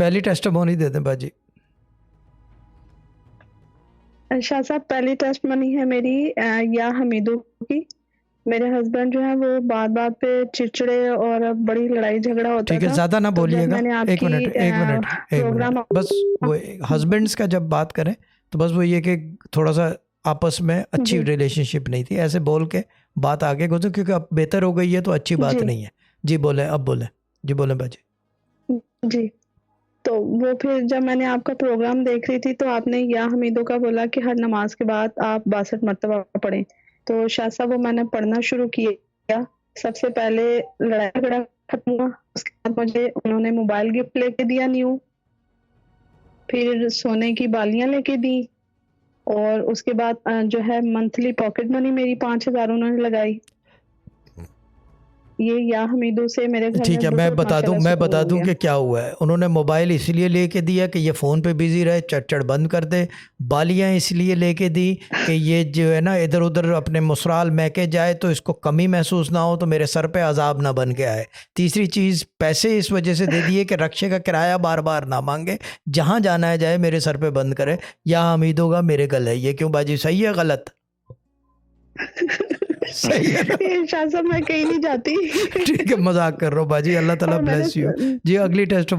पहली टेस्टिमोनी दे दें बाजी। शाह साहब, पहली टेस्टिमोनी है मेरी या हमीदो की। मेरे हस्बैंड जो है वो बात-बात पे चिड़चिड़े और बड़ी लड़ाई झगड़ा होता ठीक है, था। ज़्यादा ना तो जब बोलिएगा। मैंने एक आपकी मिनट एक मिनट एक प्रोग्राम मिनट बस। वो हस्बैंड्स का जब बात करें तो बस वो ये कि थोड़ा सा आपस में अच्छी जी, रिलेशनशिप नहीं थी, ऐसे बोल के बात आगे गुजर, क्योंकि अब बेहतर हो गई है तो अच्छी बात जी, नहीं है। जी बोले, अब बोले। जी बोले बाजी। जी। तो वो फिर जब मैंने आपका प्रोग्राम देख रही थी तो आपने या हमीदो का बोला कि हर नमाज़ के बाद आप 62 मरतबा पढ़ें। तो शाह साहब वो मैंने पढ़ना शुरू किया। सबसे पहले लड़ाई-झगड़ा खत्म हुआ, उसके बाद मुझे उन्होंने मोबाइल गिफ्ट लेके दिया न्यू, फिर सोने की बालियाँ लेके दी और उसके बाद जो है मंथली पॉकेट मनी मेरी 5000 उन्होंने लगाई। ये या हमीदो से मेरे घर ठीक में है, बहुत माशाल्लाह मैं सुकून बता हो दूं गया। कि क्या हुआ है। उन्होंने मोबाइल इसलिए लेके दिया कि ये फ़ोन पे बिज़ी रहे, चट-चट बंद कर दे। बालियाँ इसलिए लेके दी कि ये जो है ना इधर-उधर अपने ससुराल महके जाए तो इसको कमी महसूस ना हो, तो मेरे सर पे अज़ाब ना बन के आए। तीसरी चीज़, पैसे इस वजह से दे दिए कि रक्शे का किराया बार-बार ना माँगे, जहाँ जाना है जाए, मेरे सर पे बंद करे। या हमीद होगा मेरे गले। ये क्यों बाजी, सही है गलत? सही है ना? ये शाह साहब मैं कहीं नहीं जाती। ठीक है, मज़ाक कर रहा हूँ बाजी। अल्लाह ताला और मैंने ब्लेस यू। जी, अगली टेस्ट